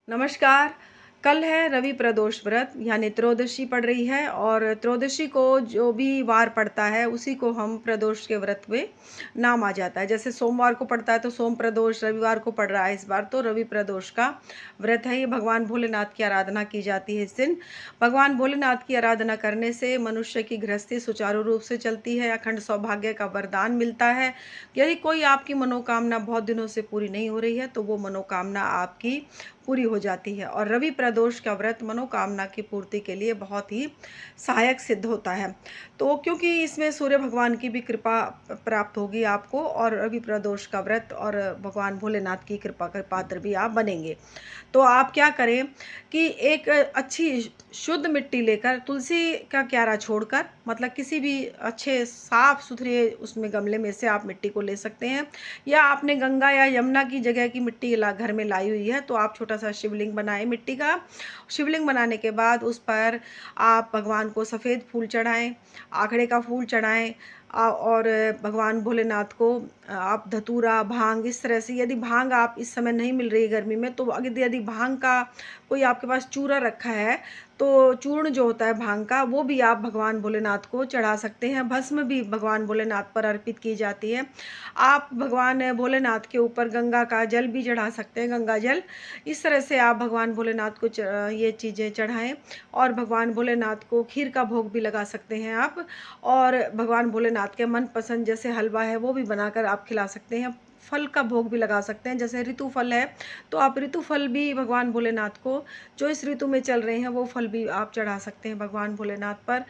नमस्कार। कल है रवि प्रदोष व्रत यानी त्रयोदशी पड़ रही है और त्रयोदशी को जो भी वार पड़ता है उसी को हम प्रदोष के व्रत में नाम आ जाता है। जैसे सोमवार को पड़ता है तो सोम प्रदोष, रविवार को पड़ रहा है इस बार तो रवि प्रदोष का व्रत है। ये भगवान भोलेनाथ की आराधना की जाती है इस दिन। भगवान भोलेनाथ की आराधना करने से मनुष्य की गृहस्थी सुचारू रूप से चलती है, अखंड सौभाग्य का वरदान मिलता है। यदि कोई आपकी मनोकामना बहुत दिनों से पूरी नहीं हो रही है तो वो मनोकामना आपकी पूरी हो जाती है और रवि प्रदोष का व्रत मनोकामना की पूर्ति के लिए बहुत ही सहायक सिद्ध होता है। तो क्योंकि इसमें सूर्य भगवान की भी कृपा प्राप्त होगी आपको और रवि प्रदोष का व्रत और भगवान भोलेनाथ की कृपा के पात्र भी आप बनेंगे। तो आप क्या करें कि एक अच्छी शुद्ध मिट्टी लेकर तुलसी का क्यारा छोड़कर मतलब किसी भी अच्छे साफ सुथरे उसमें गमले में से आप मिट्टी को ले सकते हैं, या आपने गंगा या यमुना की जगह की मिट्टी घर में लाई हुई है तो आप छोटा सा शिवलिंग बनाएं मिट्टी का। शिवलिंग बनाने के बाद उस पर आप भगवान को सफ़ेद फूल चढ़ाएं, आखड़े का फूल चढ़ाएं और भगवान भोलेनाथ को आप धतूरा भांग इस तरह से, यदि भांग आप इस समय नहीं मिल रही है गर्मी में तो अगर यदि भांग का कोई आपके पास चूरा रखा है तो चूर्ण जो होता है भांग का वो भी आप भगवान भोलेनाथ को चढ़ा सकते हैं। भस्म भी भगवान भोलेनाथ पर अर्पित की जाती है। आप भगवान भोलेनाथ के ऊपर गंगा का जल भी चढ़ा सकते हैं, गंगा जल। इस तरह से आप भगवान भोलेनाथ को ये चीज़ें चढ़ाएं और भगवान भोलेनाथ को खीर का भोग भी लगा सकते हैं आप, और भगवान भोलेनाथ के मनपसंद जैसे हलवा है वो भी बनाकर आप खिला सकते हैं। फल का भोग भी लगा सकते हैं, जैसे ऋतु फल है तो आप ऋतु फल भी भगवान भोलेनाथ को जो इस ऋतु में चल रहे हैं वो फल भी आप चढ़ा सकते हैं भगवान भोलेनाथ पर।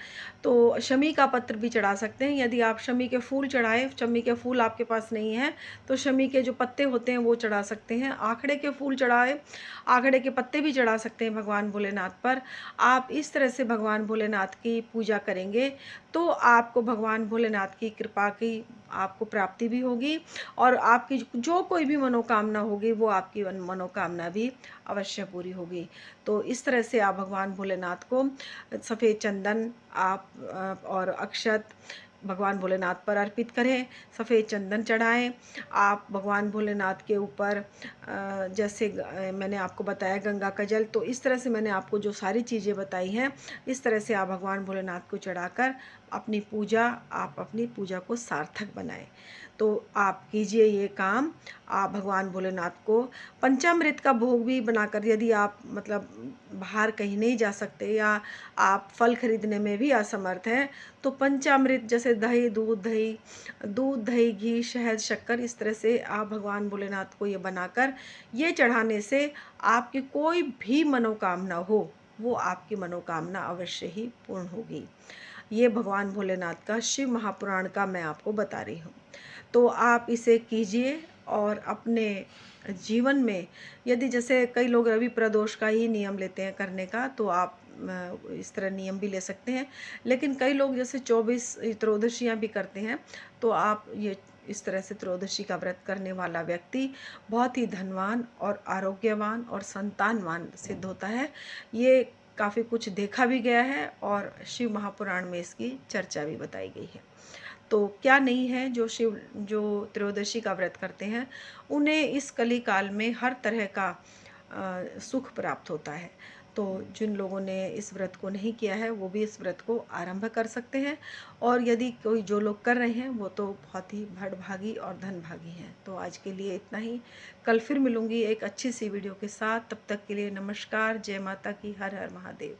तो शमी का पत्र भी चढ़ा सकते हैं। यदि आप शमी के फूल चढ़ाएं, शमी के फूल आपके पास नहीं है तो शमी के जो पत्ते होते हैं वो चढ़ा सकते हैं। आखड़े के फूल चढ़ाए, आखड़े के पत्ते भी चढ़ा सकते हैं भगवान भोलेनाथ पर। आप इस तरह से भगवान भोलेनाथ की पूजा करेंगे तो आपको भगवान भोलेनाथ की कृपा की आपको प्राप्ति भी होगी और आपकी जो कोई भी मनोकामना होगी वो आपकी मनोकामना भी अवश्य पूरी होगी। तो इस तरह से आप भगवान भोलेनाथ को सफ़ेद चंदन आप और अक्षत भगवान भोलेनाथ पर अर्पित करें, सफ़ेद चंदन चढ़ाएं। आप भगवान भोलेनाथ के ऊपर जैसे मैंने आपको बताया गंगा का जल, तो इस तरह से मैंने आपको जो सारी चीज़ें बताई हैं इस तरह से आप भगवान भोलेनाथ को चढ़ाकर आप अपनी पूजा को सार्थक बनाएं। तो आप कीजिए ये काम। आप भगवान भोलेनाथ को पंचामृत का भोग भी बनाकर, यदि आप मतलब बाहर कहीं नहीं जा सकते या आप फल खरीदने में भी असमर्थ हैं तो पंचामृत जैसे दूध दही घी शहद शक्कर इस तरह से आप भगवान भोलेनाथ को ये बनाकर ये चढ़ाने से आपकी कोई भी मनोकामना हो वो आपकी मनोकामना अवश्य ही पूर्ण होगी। ये भगवान भोलेनाथ का शिव महापुराण का मैं आपको बता रही हूँ। तो आप इसे कीजिए और अपने जीवन में, यदि जैसे कई लोग रवि प्रदोष का ही नियम लेते हैं करने का तो आप इस तरह नियम भी ले सकते हैं, लेकिन कई लोग जैसे 24 त्रयोदशियाँ भी करते हैं तो आप ये इस तरह से त्रयोदशी का व्रत करने वाला व्यक्ति बहुत ही धनवान और आरोग्यवान और संतानवान सिद्ध होता है। ये काफ़ी कुछ देखा भी गया है और शिव महापुराण में इसकी चर्चा भी बताई गई है। तो क्या नहीं है जो त्रयोदशी का व्रत करते हैं उन्हें इस कली काल में हर तरह का सुख प्राप्त होता है। तो जिन लोगों ने इस व्रत को नहीं किया है वो भी इस व्रत को आरंभ कर सकते हैं, और यदि कोई जो लोग कर रहे हैं वो तो बहुत ही भड़भागी और धनभागी हैं। तो आज के लिए इतना ही। कल फिर मिलूँगी एक अच्छी सी वीडियो के साथ। तब तक के लिए नमस्कार। जय माता की। हर हर महादेव।